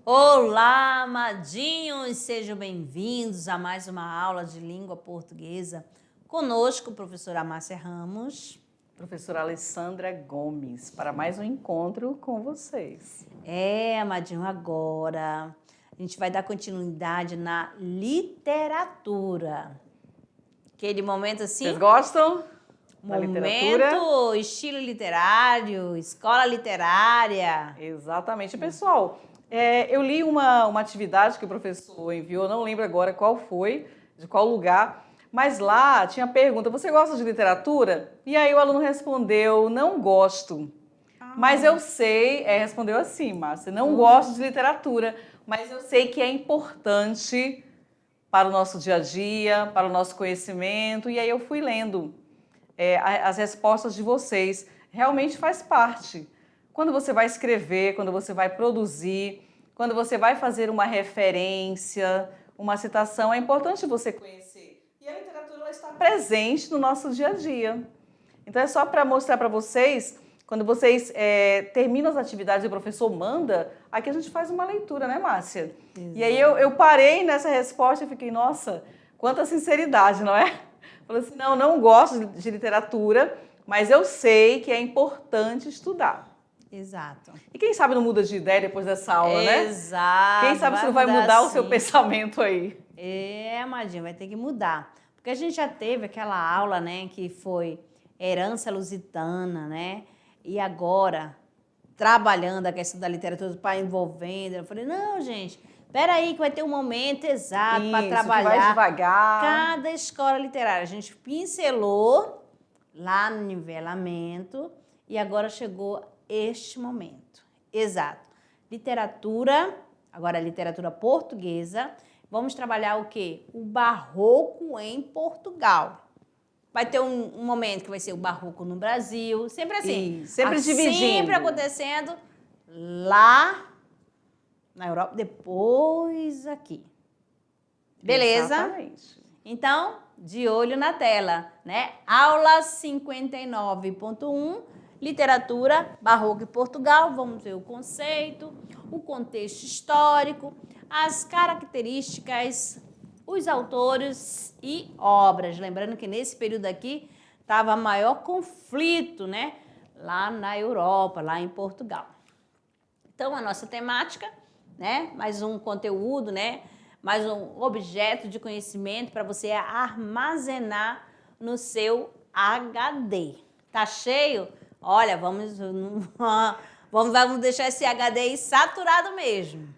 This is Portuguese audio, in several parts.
Olá, amadinhos! Sejam bem-vindos a mais uma aula de língua portuguesa. Conosco, professora Márcia Ramos. Professora Alessandra Gomes, para mais um encontro com vocês. Amadinho, agora a gente vai dar continuidade na literatura. Aquele momento assim... Vocês gostam da literatura? Momento, estilo literário, escola literária. Exatamente. Pessoal, eu li uma atividade que o professor enviou, não lembro agora qual foi, de qual lugar, mas lá tinha a pergunta, você gosta de literatura? E aí o aluno respondeu, não gosto. Mas eu sei, respondeu assim, Márcia, não gosto de literatura, mas eu sei que é importante para o nosso dia a dia, para o nosso conhecimento, e aí eu fui lendo as respostas de vocês. Realmente faz parte. Quando você vai escrever, quando você vai produzir, quando você vai fazer uma referência, uma citação, é importante você conhecer. E a literatura ela está presente no nosso dia a dia. Então é só para mostrar para vocês, quando vocês terminam as atividades e o professor manda, aqui a gente faz uma leitura, né, Márcia? Exato. E aí eu parei nessa resposta e fiquei, nossa, quanta sinceridade, não é? Falei assim, não gosto de literatura, mas eu sei que é importante estudar. Exato. E quem sabe não muda de ideia depois dessa aula, né? Exato. Quem sabe se não vai mudar o seu pensamento aí. Amadinho, vai ter que mudar. Porque a gente já teve aquela aula, né, que foi herança lusitana, né? E agora, trabalhando a questão da literatura do pai envolvendo, eu falei, não, gente, peraí que vai ter um momento exato para trabalhar. Vai devagar. Cada escola literária. A gente pincelou lá no nivelamento e agora chegou este momento. Exato. Literatura, agora literatura portuguesa. Vamos trabalhar o quê? O barroco em Portugal. Vai ter um momento que vai ser o barroco no Brasil, sempre assim. Sempre dividindo. Sempre acontecendo lá na Europa, depois aqui. Beleza? Exatamente. Então, de olho na tela, né? Aula 59.1, literatura, barroco em Portugal. Vamos ver o conceito, o contexto histórico, as características, os autores e obras. Lembrando que nesse período aqui estava maior conflito, né? Lá na Europa, lá em Portugal. Então, a nossa temática, né? Mais um conteúdo, né? Mais um objeto de conhecimento para você armazenar no seu HD. Tá cheio? Olha, vamos deixar esse HD aí saturado mesmo.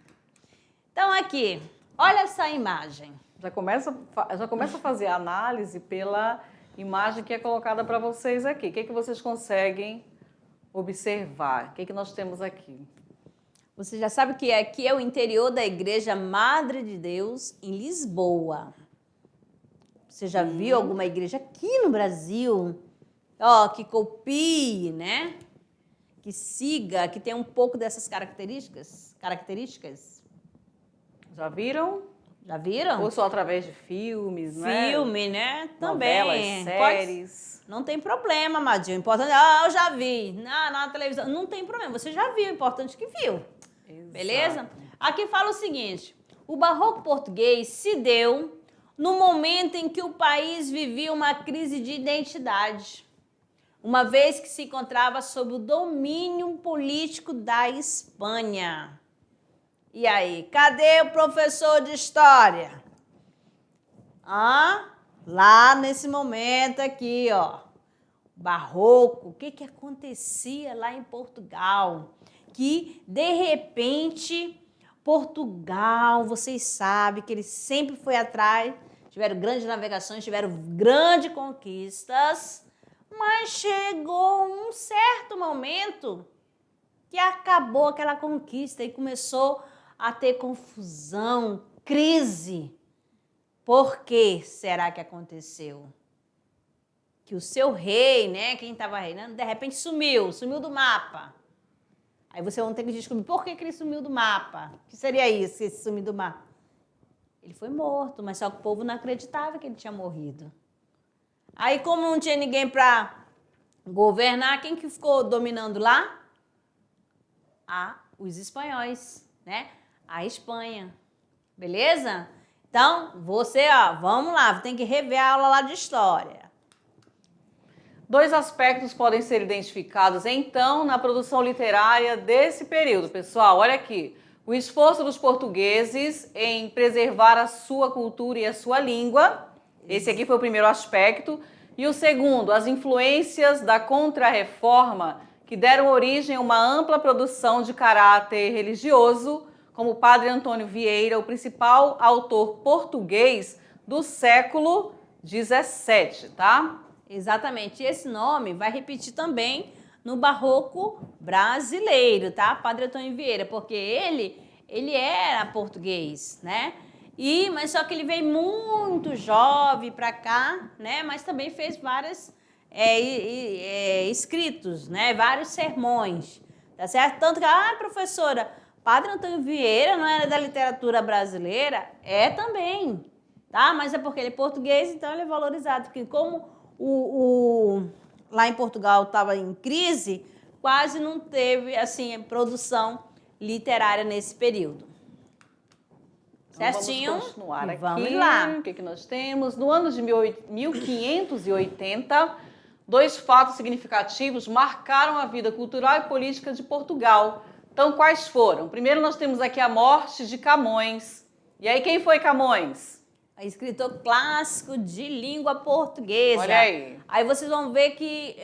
Então, aqui, olha essa imagem. Já começa a fazer a análise pela imagem que é colocada para vocês aqui. O que vocês conseguem observar? O que nós temos aqui? Você já sabe que aqui é o interior da Igreja Madre de Deus, em Lisboa. Você já viu alguma igreja aqui no Brasil? Ó, que copie, né? Que siga, que tenha um pouco dessas características? Já viram? Já viram? Ou só através de filmes, né? Filme, né? Também. Novelas, séries. Não tem problema, Madinho. O importante eu já vi na televisão. Não tem problema, você já viu, o importante é que viu. Exato. Beleza? Aqui fala o seguinte, o barroco português se deu no momento em que o país vivia uma crise de identidade, uma vez que se encontrava sob o domínio político da Espanha. E aí, cadê o professor de história? Lá nesse momento aqui, ó, barroco, o que acontecia lá em Portugal? Que, de repente, Portugal, vocês sabem que ele sempre foi atrás, tiveram grandes navegações, tiveram grandes conquistas, mas chegou um certo momento que acabou aquela conquista e começou a ter confusão, crise. Por que será que aconteceu? Que o seu rei, né, quem estava reinando, de repente sumiu do mapa. Aí você vai ter que descobrir por que ele sumiu do mapa. O que seria isso, esse sumir do mapa? Ele foi morto, mas só que o povo não acreditava que ele tinha morrido. Aí, como não tinha ninguém para governar, quem que ficou dominando lá? Os espanhóis, né? A Espanha. Beleza? Então, você, ó, vamos lá, tem que rever a aula lá de história. Dois aspectos podem ser identificados, então, na produção literária desse período, pessoal. Olha aqui. O esforço dos portugueses em preservar a sua cultura e a sua língua. Esse aqui foi o primeiro aspecto. E o segundo, as influências da Contra-Reforma, que deram origem a uma ampla produção de caráter religioso, como o Padre Antônio Vieira, o principal autor português do século XVII, tá? Exatamente. Esse nome vai repetir também no Barroco brasileiro, tá? Padre Antônio Vieira, porque ele era português, né? Mas só que ele veio muito jovem para cá, né? Mas também fez vários escritos, né? Vários sermões, tá certo? Tanto que, professora, Padre Antônio Vieira não era da literatura brasileira? É também, tá? Mas é porque ele é português, então ele é valorizado, porque como lá em Portugal estava em crise, quase não teve assim produção literária nesse período. Então, Certinho? vamos continuar aqui. Vamos lá. O que nós temos? No ano de 1580, dois fatos significativos marcaram a vida cultural e política de Portugal. Então, quais foram? Primeiro, nós temos aqui a morte de Camões. E aí, quem foi Camões? Escritor clássico de língua portuguesa. Olha aí. Aí vocês vão ver que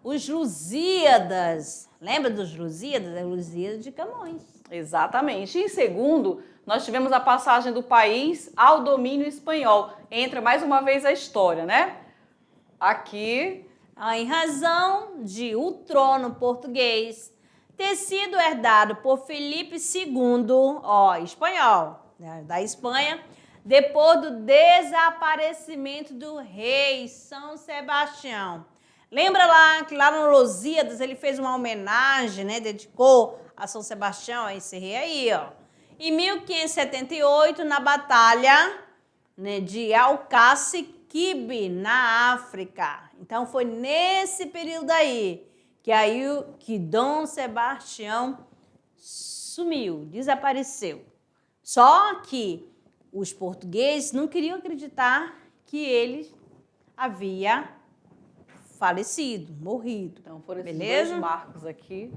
os Lusíadas, lembra dos Lusíadas? É Lusíadas de Camões. Exatamente. E em segundo, nós tivemos a passagem do país ao domínio espanhol. Entra mais uma vez a história, né? Aqui. Em razão de o trono português ter sido herdado por Felipe II, espanhol, né, da Espanha, depois do desaparecimento do rei São Sebastião. Lembra lá que lá no Lusíadas ele fez uma homenagem, né? Dedicou a São Sebastião, a esse rei aí, ó. Em 1578, na batalha, né, de Alcácer-Quibir, na África. Então foi nesse período aí que Dom Sebastião sumiu, desapareceu. Só que os portugueses não queriam acreditar que ele havia falecido, morrido. Então foram esses Beleza? dois marcos aqui.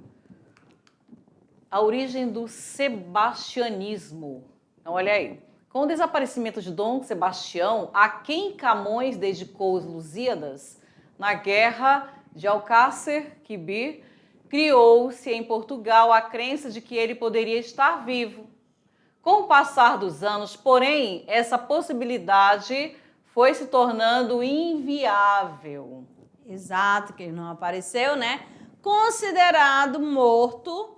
A origem do sebastianismo. Então, olha aí. Com o desaparecimento de Dom Sebastião, a quem Camões dedicou os Lusíadas, na guerra de Alcácer-Quibir, criou-se em Portugal a crença de que ele poderia estar vivo. Com o passar dos anos, porém, essa possibilidade foi se tornando inviável. Exato, que ele não apareceu, né? Considerado morto,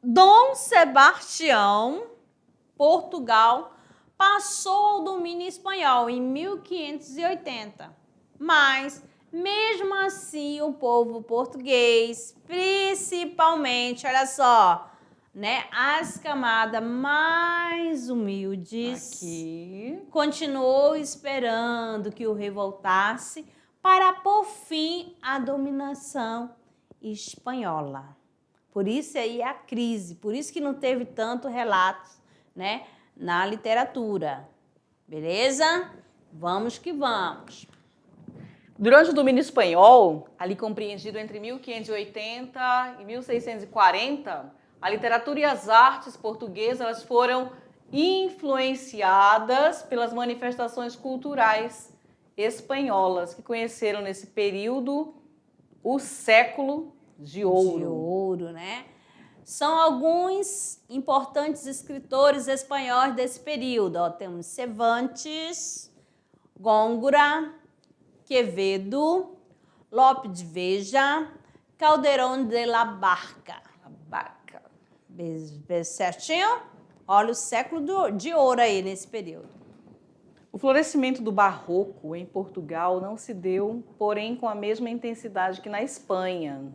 Dom Sebastião, Portugal, passou ao domínio espanhol em 1580. Mas, mesmo assim, o povo português, principalmente, olha só, né, as camadas mais humildes, Aqui. continuou esperando que o rei voltasse para pôr fim à dominação espanhola. Por isso aí a crise, por isso que não teve tanto relatos, né, na literatura. Beleza? Vamos que vamos. Durante o domínio espanhol, ali compreendido entre 1580 e 1640, a literatura e as artes portuguesas elas foram influenciadas pelas manifestações culturais espanholas, que conheceram nesse período o século de ouro. De ouro, né? São alguns importantes escritores espanhóis desse período. Ó, temos Cervantes, Góngora, Quevedo, Lope de Vega, Calderón de la Barca. Certinho? Olha o século de ouro aí nesse período. O florescimento do barroco em Portugal não se deu, porém, com a mesma intensidade que na Espanha.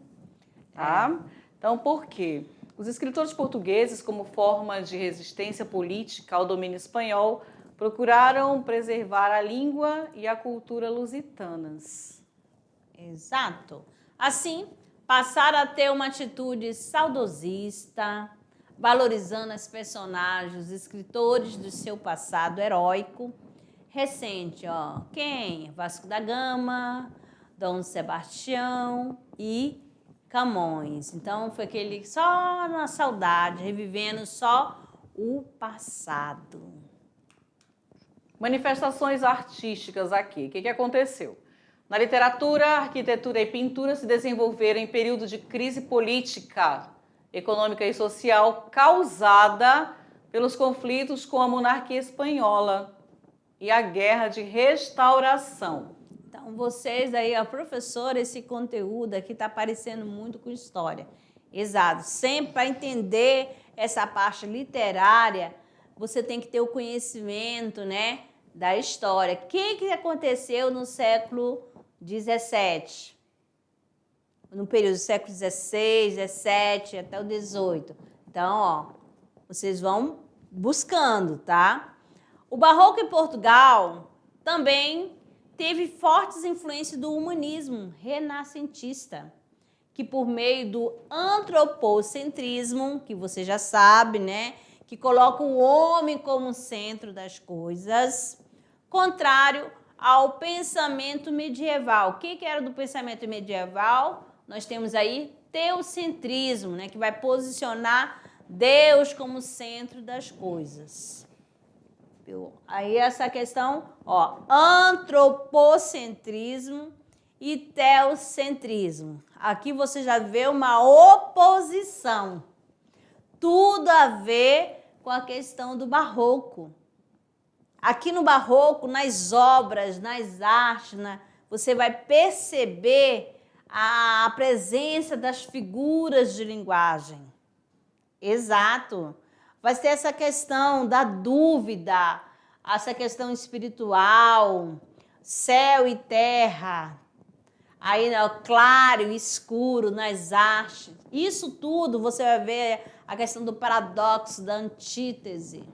Tá? Então, por quê? Os escritores portugueses, como forma de resistência política ao domínio espanhol, procuraram preservar a língua e a cultura lusitanas. Exato. Assim, passaram a ter uma atitude saudosista, valorizando as personagens, os escritores do seu passado heróico recente, ó. Quem? Vasco da Gama, Dom Sebastião e Camões. Então, foi aquele só na saudade, revivendo só o passado. Manifestações artísticas aqui. O que aconteceu? Na literatura, arquitetura e pintura se desenvolveram em período de crise política, econômica e social causada pelos conflitos com a monarquia espanhola e a Guerra de Restauração. Então, vocês aí, a professora, esse conteúdo aqui está parecendo muito com história. Exato. Sempre para entender essa parte literária, você tem que ter o conhecimento, né, da história. O que aconteceu no século XVII? No período do século XVI, XVII até o XVIII. Então, ó, vocês vão buscando, tá? O Barroco em Portugal também teve fortes influências do humanismo renascentista, que por meio do antropocentrismo, que você já sabe, né, que coloca o homem como centro das coisas, contrário ao pensamento medieval. O que era do pensamento medieval? Nós temos aí teocentrismo, né, que vai posicionar Deus como centro das coisas. Aí essa questão, ó, antropocentrismo e teocentrismo. Aqui você já vê uma oposição. Tudo a ver com a questão do barroco. Aqui no barroco, nas obras, nas artes, você vai perceber a presença das figuras de linguagem. Exato. Vai ter essa questão da dúvida, essa questão espiritual, céu e terra, aí claro e escuro nas artes. Isso tudo você vai ver a questão do paradoxo, da antítese.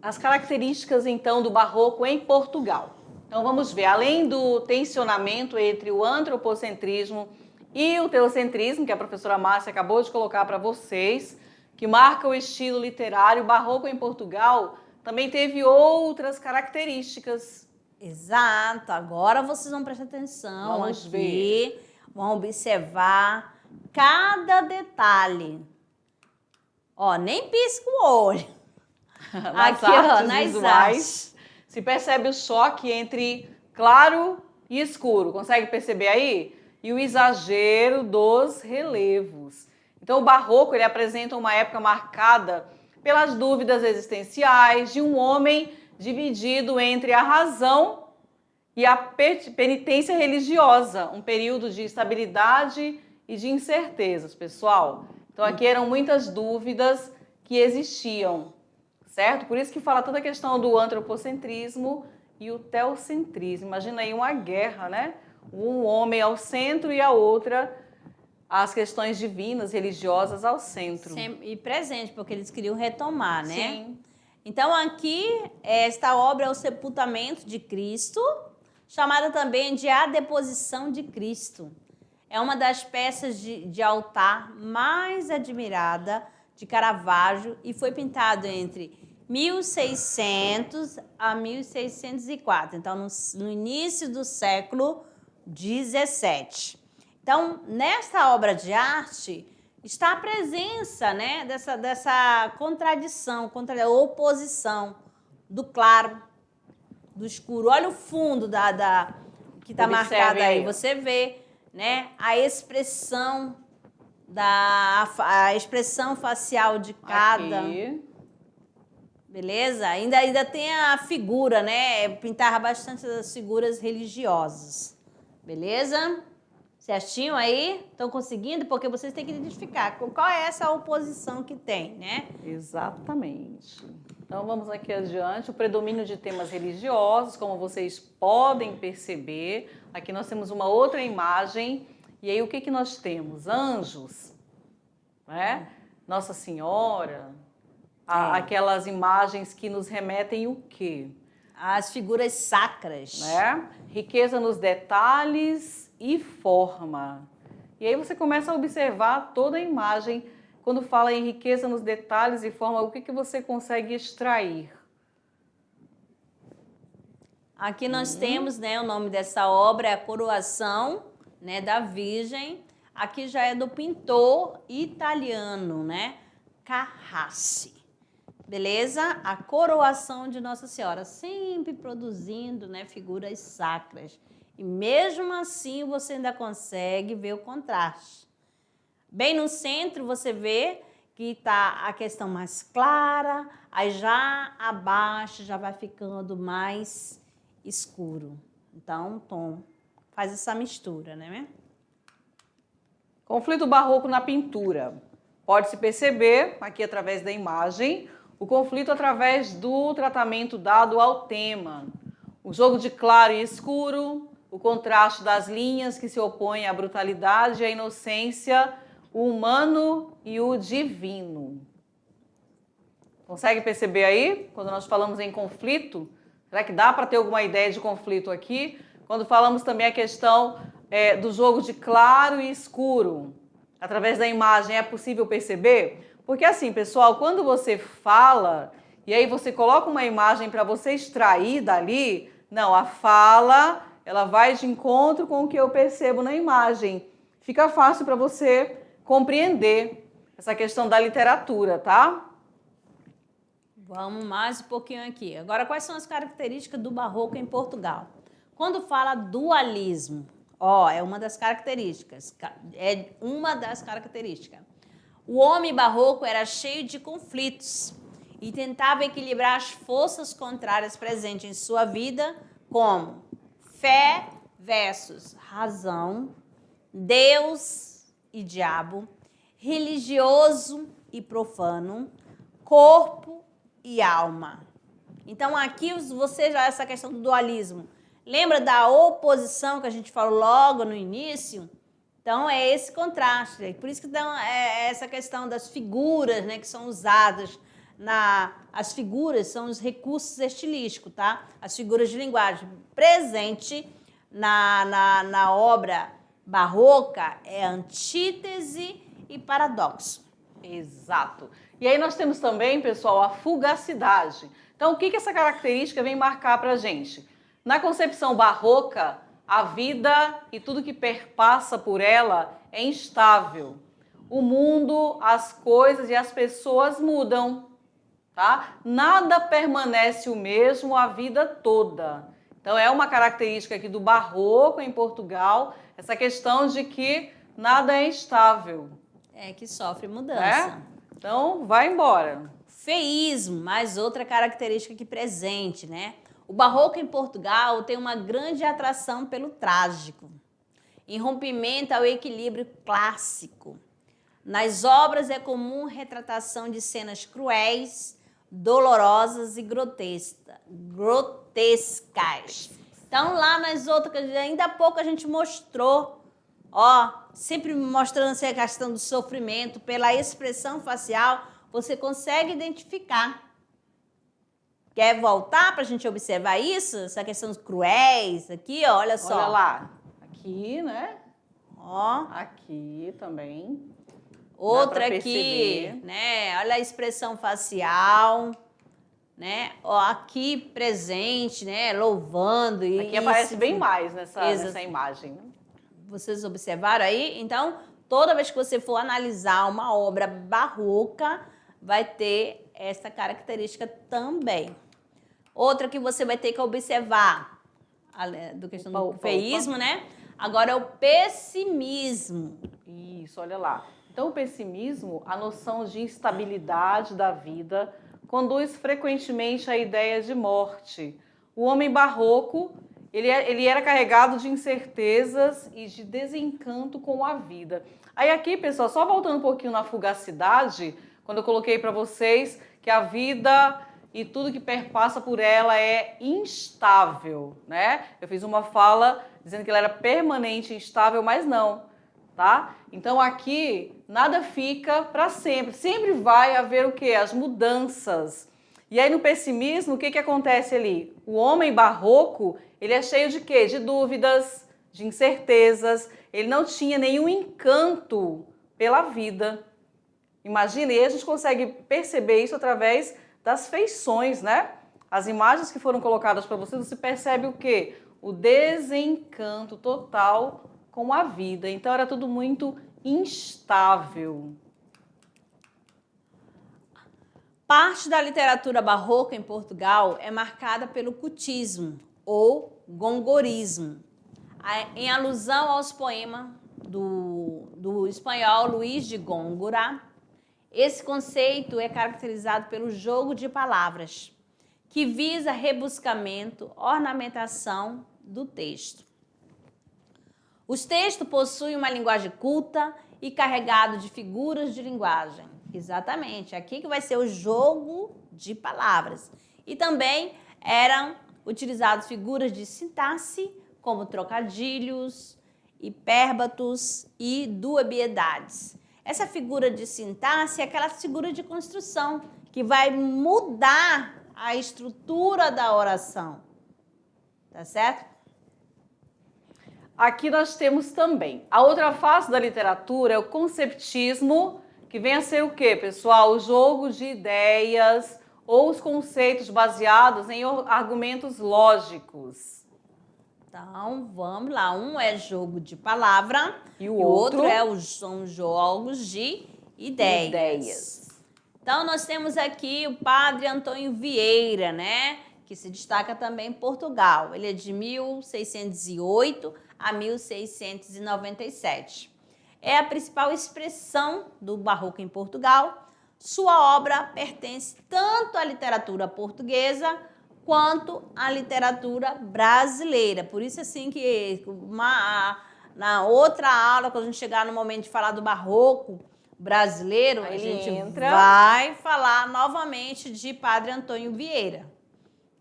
As características, então, do barroco em Portugal. Então, vamos ver, além do tensionamento entre o antropocentrismo e o teocentrismo, que a professora Márcia acabou de colocar para vocês, que marca o estilo literário, o barroco em Portugal também teve outras características. Exato. Agora vocês vão prestar atenção. Vamos ver. Vão observar cada detalhe. Ó, nem pisca o olho. Nas aqui, artes ó, nas visuais, artes. se percebe o choque entre claro e escuro. Consegue perceber aí? E o exagero dos relevos. Então, o barroco ele apresenta uma época marcada pelas dúvidas existenciais de um homem dividido entre a razão e a penitência religiosa, um período de estabilidade e de incertezas, pessoal. Então, aqui eram muitas dúvidas que existiam, certo? Por isso que fala toda a questão do antropocentrismo e o teocentrismo. Imagina aí uma guerra, né? Um homem ao centro e a outra as questões divinas, religiosas ao centro. E presente, porque eles queriam retomar, né? Sim. Então, aqui, esta obra é o sepultamento de Cristo, chamada também de A Deposição de Cristo. É uma das peças de altar mais admirada de Caravaggio e foi pintado entre 1600 a 1604, então no início do século XVII. Então, nesta obra de arte, está a presença, né, dessa contradição, oposição do claro, do escuro. Olha o fundo que está marcado aí. Você vê, né, a expressão a expressão facial de cada. Aqui. Beleza? Ainda tem a figura, né? Pintava bastante as figuras religiosas. Beleza? Certinho aí? Estão conseguindo? Porque vocês têm que identificar qual é essa oposição que tem, né? Exatamente. Então, vamos aqui adiante. O predomínio de temas religiosos, como vocês podem perceber. Aqui nós temos uma outra imagem. E aí, o que nós temos? Anjos, né? Nossa Senhora, aquelas imagens que nos remetem o quê? As figuras sacras. Né? Riqueza nos detalhes e forma. E aí você começa a observar toda a imagem quando fala em riqueza nos detalhes e forma, o que você consegue extrair? Aqui nós temos, né, o nome dessa obra é a Coroação, né, da Virgem. Aqui já é do pintor italiano, né, Carracci. Beleza? A Coroação de Nossa Senhora, sempre produzindo, né, figuras sacras. E mesmo assim você ainda consegue ver o contraste. Bem no centro você vê que está a questão mais clara, aí já abaixo já vai ficando mais escuro. Então, tom, faz essa mistura, né? Conflito barroco na pintura. Pode-se perceber, aqui através da imagem, o conflito através do tratamento dado ao tema. O jogo de claro e escuro, o contraste das linhas que se opõem à brutalidade e à inocência, o humano e o divino. Consegue perceber aí? Quando nós falamos em conflito, será que dá para ter alguma ideia de conflito aqui? Quando falamos também a questão do jogo de claro e escuro, através da imagem, é possível perceber? Porque assim, pessoal, quando você fala e aí você coloca uma imagem para você extrair dali, não, a fala, ela vai de encontro com o que eu percebo na imagem. Fica fácil para você compreender essa questão da literatura, tá? Vamos mais um pouquinho aqui. Agora, quais são as características do barroco em Portugal? Quando fala dualismo, é uma das características. O homem barroco era cheio de conflitos e tentava equilibrar as forças contrárias presentes em sua vida, como fé versus razão, Deus e diabo, religioso e profano, corpo e alma. Então aqui você já essa questão do dualismo. Lembra da oposição que a gente falou logo no início? Então é esse contraste. Por isso que é essa questão das figuras, né, que são usadas as figuras são os recursos estilísticos, tá? As figuras de linguagem presente na obra barroca é antítese e paradoxo. Exato. E aí nós temos também, pessoal, a fugacidade. Então, o que essa característica vem marcar para a gente? Na concepção barroca, a vida e tudo que perpassa por ela é instável. O mundo, as coisas e as pessoas mudam, tá? Nada permanece o mesmo a vida toda. Então, é uma característica aqui do barroco em Portugal, essa questão de que nada é estável. É, que sofre mudança. Então, vai embora. Feísmo, mais outra característica aqui presente, né? O barroco em Portugal tem uma grande atração pelo trágico, em rompimento ao equilíbrio clássico. Nas obras é comum retratação de cenas cruéis, dolorosas e grotescas. Então, lá nas outras, ainda há pouco a gente mostrou, sempre mostrando a questão do sofrimento, pela expressão facial, você consegue identificar. Quer voltar para a gente observar isso? Essa questão dos cruéis, aqui, olha só. Olha lá, aqui, né? Ó. Aqui também. Outra aqui, né? Olha a expressão facial, né? Aqui presente, né? Louvando. Aqui aparece bem mais nessa imagem. Vocês observaram aí? Então, toda vez que você for analisar uma obra barroca, vai ter essa característica também. Outra que você vai ter que observar, do questão do feísmo, né? Agora é o pessimismo. Isso, olha lá. Então, o pessimismo, a noção de instabilidade da vida, conduz frequentemente à ideia de morte. O homem barroco, ele era carregado de incertezas e de desencanto com a vida. Aí aqui, pessoal, só voltando um pouquinho na fugacidade, quando eu coloquei para vocês que a vida e tudo que perpassa por ela é instável, né? Eu fiz uma fala dizendo que ela era permanente, instável, mas não, tá? Então aqui nada fica para sempre, sempre vai haver o quê? As mudanças. E aí no pessimismo, o que acontece ali? O homem barroco, ele é cheio de quê? De dúvidas, de incertezas, ele não tinha nenhum encanto pela vida. Imagina, e a gente consegue perceber isso através das feições, né? As imagens que foram colocadas para você percebe o quê? O desencanto total com a vida. Então era tudo muito instável. Parte da literatura barroca em Portugal é marcada pelo cutismo ou gongorismo, em alusão aos poemas do espanhol Luís de Góngora. Esse conceito é caracterizado pelo jogo de palavras, que visa rebuscamento, ornamentação do texto. Os textos possuem uma linguagem culta e carregado de figuras de linguagem. Exatamente, aqui que vai ser o jogo de palavras. E também eram utilizadas figuras de sintaxe, como trocadilhos, hipérbatos e duobiedades. Essa figura de sintaxe é aquela figura de construção que vai mudar a estrutura da oração. Tá certo? Aqui nós temos também a outra face da literatura, é o conceptismo, que vem a ser o quê, pessoal? O jogo de ideias ou os conceitos baseados em argumentos lógicos. Então, vamos lá. Um é jogo de palavra e o outro são jogos de ideias. Então, nós temos aqui o padre Antônio Vieira, né? Que se destaca também em Portugal. Ele é de 1608 a 1697. É a principal expressão do barroco em Portugal. Sua obra pertence tanto à literatura portuguesa quanto à literatura brasileira. Por isso, assim, que na outra aula, quando a gente chegar no momento de falar do barroco brasileiro, a gente vai falar novamente de Padre Antônio Vieira.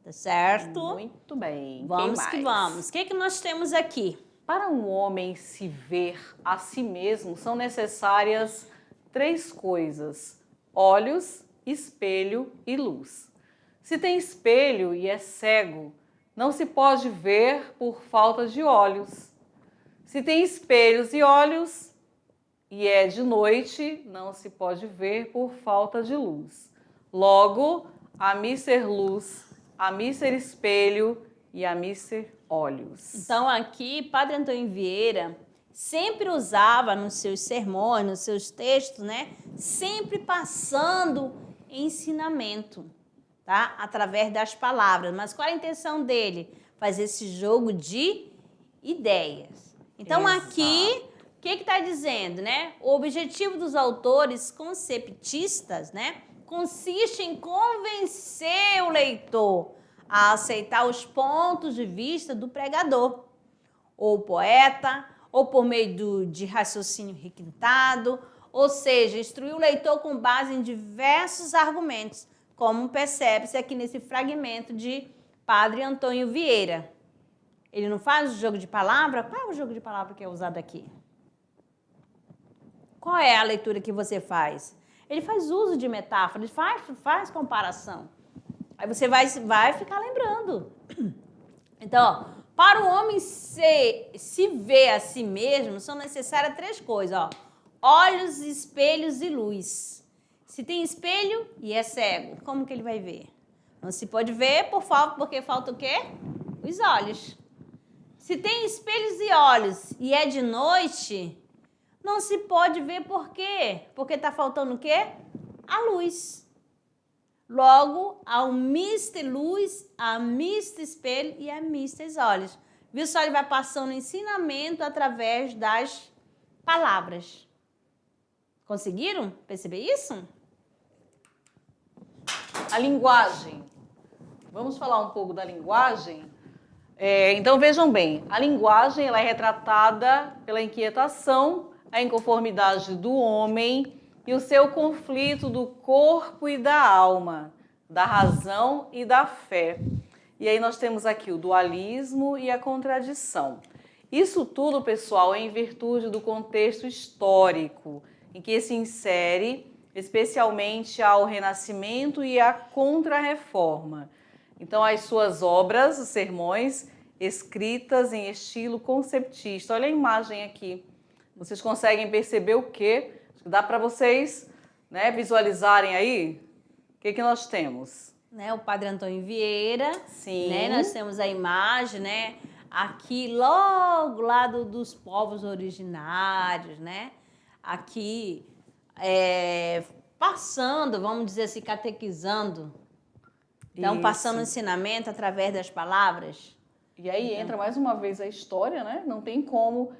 Tá certo? Muito bem. Vamos que vamos. O que nós temos aqui? Para um homem se ver a si mesmo, são necessárias 3 coisas: olhos, espelho e luz. Se tem espelho e é cego, não se pode ver por falta de olhos. Se tem espelhos e olhos e é de noite, não se pode ver por falta de luz. Logo, a mim ser luz, a mim ser espelho e a mim ser olhos. Então aqui, Padre Antônio Vieira sempre usava nos seus sermões, nos seus textos, né? Sempre passando ensinamento, tá? Através das palavras. Mas qual a intenção dele? Fazer esse jogo de ideias. Então aqui, o que está dizendo, né? O objetivo dos autores conceptistas, né? Consiste em convencer o leitor a aceitar os pontos de vista do pregador, ou poeta, ou por meio de raciocínio requintado, ou seja, instruir o leitor com base em diversos argumentos, como percebe-se aqui nesse fragmento de Padre Antônio Vieira. Ele não faz o jogo de palavra? Qual é o jogo de palavra que é usado aqui? Qual é a leitura que você faz? Ele faz uso de metáforas, faz comparação. Aí você vai ficar lembrando. Então, ó, para o homem se ver a si mesmo, são necessárias 3 coisas. Ó. Olhos, espelhos e luz. Se tem espelho e é cego, como que ele vai ver? Não se pode ver porque falta o quê? Os olhos. Se tem espelhos e olhos e é de noite, não se pode ver por quê? Porque está faltando o quê? A luz. Logo, ao mister luz, a mister espelho e a mister olhos. Viu só? Ele vai passando ensinamento através das palavras. Conseguiram perceber isso? A linguagem. Vamos falar um pouco da linguagem? Então, vejam bem. A linguagem ela é retratada pela inquietação, a inconformidade do homem e o seu conflito do corpo e da alma, da razão e da fé. E aí nós temos aqui o dualismo e a contradição. Isso tudo, pessoal, é em virtude do contexto histórico em que se insere, especialmente ao Renascimento e à Contra-Reforma. Então, as suas obras, os sermões, escritas em estilo conceptista. Olha a imagem aqui. Vocês conseguem perceber o quê? Dá para vocês né, visualizarem aí, o que nós temos? Né, o Padre Antônio Vieira. Sim. Né, nós temos a imagem, né? Aqui, logo lá dos povos originários, né? Aqui, passando, vamos dizer assim, catequizando. Então, passando ensinamento através das palavras. E aí entra mais uma vez a história, né? Não tem como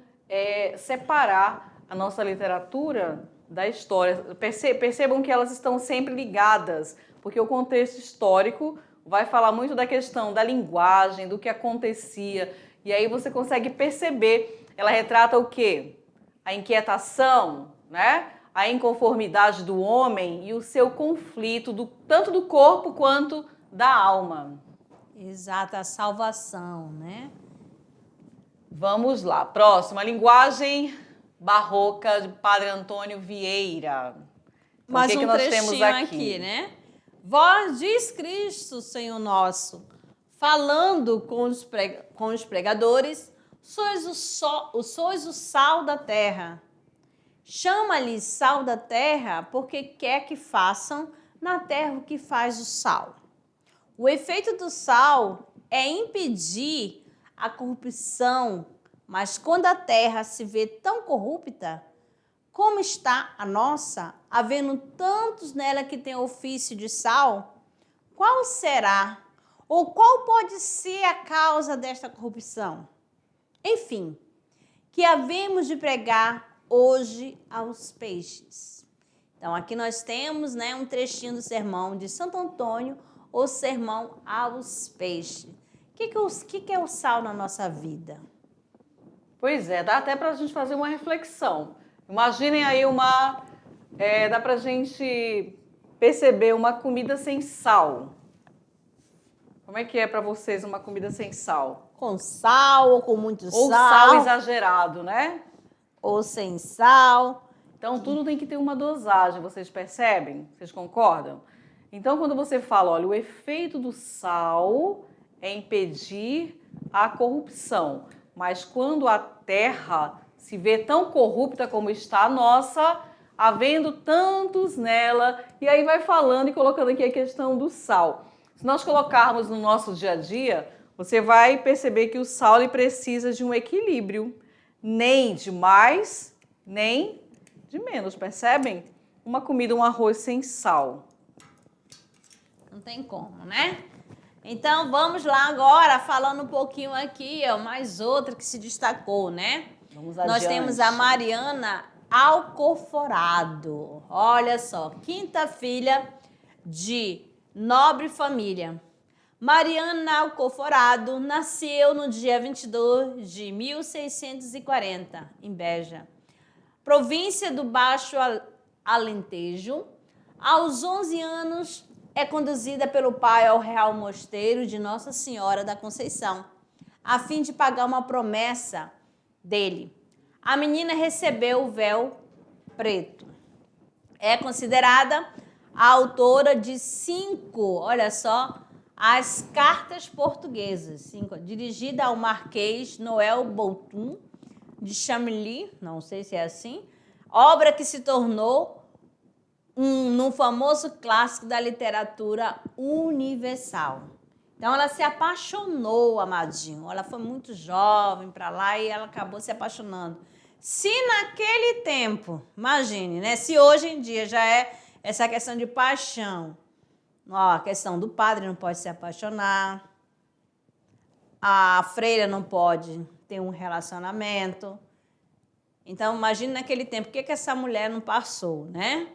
separar a nossa literatura da história. Percebam que elas estão sempre ligadas, porque o contexto histórico vai falar muito da questão da linguagem, do que acontecia. E aí você consegue perceber, ela retrata o quê? A inquietação, né? A inconformidade do homem e o seu conflito, tanto do corpo quanto da alma. Exato, a salvação, né? Vamos lá, próxima, linguagem barroca de Padre Antônio Vieira. Então, Mais que um nós trechinho temos aqui, né? Vós diz Cristo, Senhor nosso, falando com os pregadores, sois o sal da terra. Chama-lhes sal da terra, porque quer que façam na terra o que faz o sal. O efeito do sal é impedir a corrupção, mas quando a terra se vê tão corrupta, como está a nossa, havendo tantos nela que têm ofício de sal, qual será ou qual pode ser a causa desta corrupção? Enfim, que havemos de pregar hoje aos peixes. Então, aqui nós temos, né, um trechinho do sermão de Santo Antônio, o sermão aos peixes. O que é o sal na nossa vida? Pois é, dá até para a gente fazer uma reflexão. Imaginem aí dá para a gente perceber uma comida sem sal. Como é que é para vocês uma comida sem sal? Com sal ou com muito sal. Ou sal exagerado, né? Ou sem sal. Então, tudo tem que ter uma dosagem, vocês percebem? Vocês concordam? Então, quando você fala, olha, o efeito do sal é impedir a corrupção. Mas quando a terra se vê tão corrupta como está a nossa, havendo tantos nela, e aí vai falando e colocando aqui a questão do sal. Se nós colocarmos no nosso dia a dia, você vai perceber que o sal ele precisa de um equilíbrio, nem de mais, nem de menos, percebem? Uma comida, um arroz sem sal. Não tem como, né? Então, vamos lá agora, falando um pouquinho aqui, mais outra que se destacou, né? Vamos Nós adiante. temos a Mariana Alcoforado. Olha só, quinta filha de nobre família. Mariana Alcoforado nasceu no dia 22 de 1640, em Beja, província do Baixo Alentejo. Aos 11 anos, é conduzida pelo pai ao Real Mosteiro de Nossa Senhora da Conceição, a fim de pagar uma promessa dele. A menina recebeu o véu preto. É considerada a autora de 5, olha só, as cartas portuguesas, 5, dirigida ao Marquês Noel Boutum de Chamilly, não sei se é assim, obra que se tornou num famoso clássico da literatura universal. Então, ela se apaixonou, amadinho. Ela foi muito jovem para lá e ela acabou se apaixonando. Se naquele tempo, imagine, né? Se hoje em dia já é essa questão de paixão, ó, a questão do padre não pode se apaixonar, a freira não pode ter um relacionamento. Então, imagine naquele tempo, o que essa mulher não passou, né?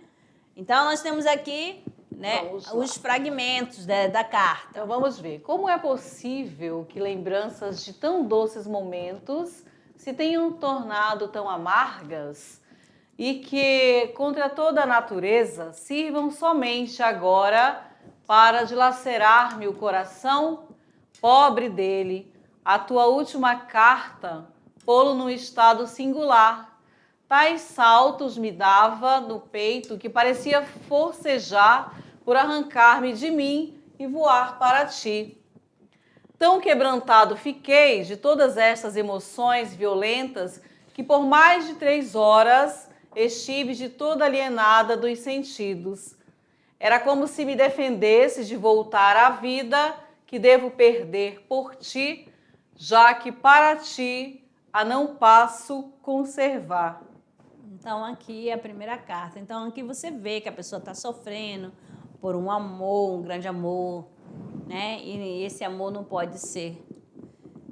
Então, nós temos aqui, né, os fragmentos da carta. Então, vamos ver. Como é possível que lembranças de tão doces momentos se tenham tornado tão amargas e que, contra toda a natureza, sirvam somente agora para dilacerar-me o coração pobre dele, a tua última carta, pô-lo num estado singular. Tais saltos me dava no peito que parecia forcejar por arrancar-me de mim e voar para ti. Tão quebrantado fiquei de todas estas emoções violentas que por mais de 3 horas estive de toda alienada dos sentidos. Era como se me defendesse de voltar à vida que devo perder por ti, já que para ti a não passo conservar. Então, aqui é a primeira carta. Então, aqui você vê que a pessoa está sofrendo por um amor, um grande amor, né? E esse amor não pode ser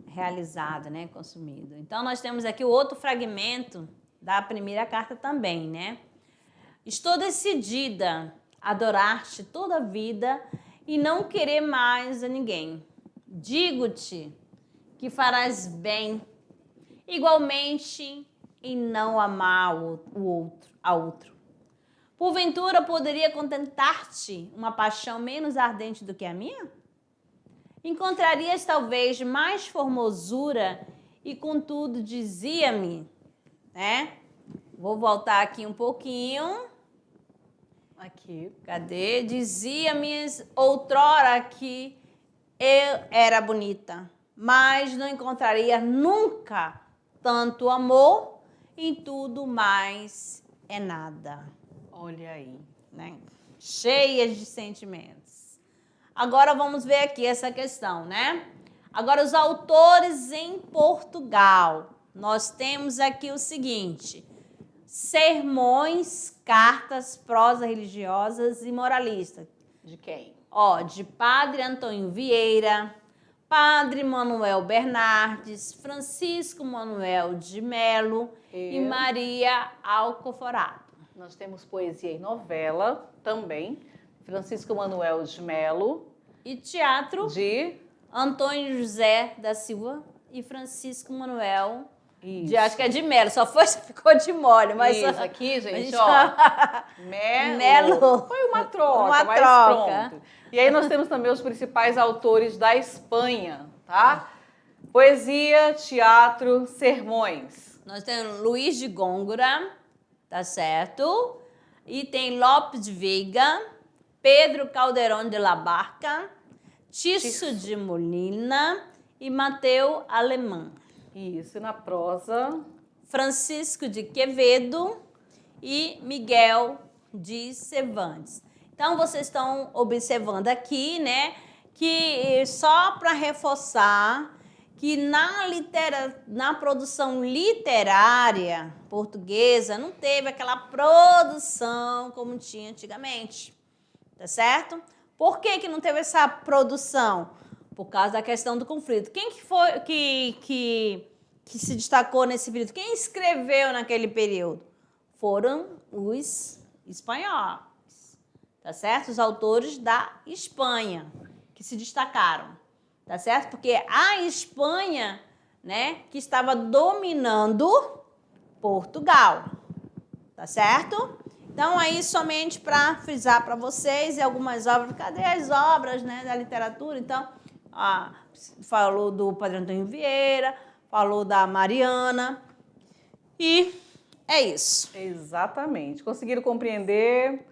realizado, né? Consumido. Então, nós temos aqui o outro fragmento da primeira carta também, né? Estou decidida a adorar-te toda a vida e não querer mais a ninguém. Digo-te que farás bem, igualmente em não amar a outro. Porventura poderia contentar-te uma paixão menos ardente do que a minha? Encontrarias talvez mais formosura e contudo dizia-me, né? Vou voltar aqui um pouquinho. Aqui. Cadê? Dizia-me outrora que eu era bonita, mas não encontraria nunca tanto amor, em tudo mais é nada. Olha aí. Né? Cheias de sentimentos. Agora vamos ver aqui essa questão, né? Agora os autores em Portugal. Nós temos aqui o seguinte: sermões, cartas, prosa religiosas e moralistas. De quem? Ó, de Padre Antônio Vieira, Padre Manuel Bernardes, Francisco Manuel de Melo e Maria Alcoforado. Nós temos poesia e novela também. Francisco Manuel de Melo. E teatro De... Antônio José da Silva e Francisco Manuel Isso. acho que é de Melo, só ficou de mole. Mas Isso, aqui, gente, ó. Melo. Foi uma troca, mas troca. Pronto. E aí nós temos também os principais autores da Espanha, tá? Poesia, teatro, sermões. Nós temos Luiz de Góngora, tá certo? E tem Lopes de Veiga, Pedro Calderón de la Barca, Tiso de Molina e Mateu Alemão. Isso, e na prosa... Francisco de Quevedo e Miguel de Cervantes. Então, vocês estão observando aqui, né, que só para reforçar que na produção literária portuguesa não teve aquela produção como tinha antigamente, tá certo? Por que não teve essa produção? Por causa da questão do conflito. Quem que foi que se destacou nesse período? Quem escreveu naquele período? Foram os espanhóis, tá certo? Os autores da Espanha que se destacaram, tá certo? Porque a Espanha, né, que estava dominando Portugal, tá certo? Então, aí, somente para frisar para vocês algumas obras. Cadê as obras, né, da literatura? Então, falou do Padre Antônio Vieira, falou da Mariana. E é isso. Exatamente. Conseguiram compreender,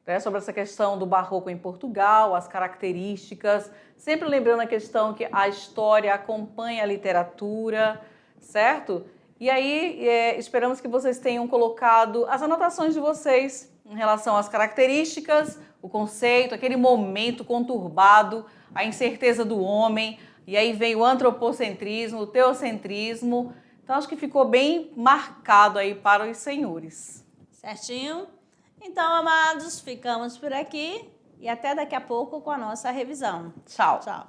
né, sobre essa questão do barroco em Portugal, as características. Sempre lembrando a questão que a história acompanha a literatura, certo? E aí, esperamos que vocês tenham colocado as anotações de vocês em relação às características, o conceito, aquele momento conturbado, a incerteza do homem, e aí vem o antropocentrismo, o teocentrismo. Então, acho que ficou bem marcado aí para os senhores. Certinho? Então, amados, ficamos por aqui e até daqui a pouco com a nossa revisão. Tchau. Tchau.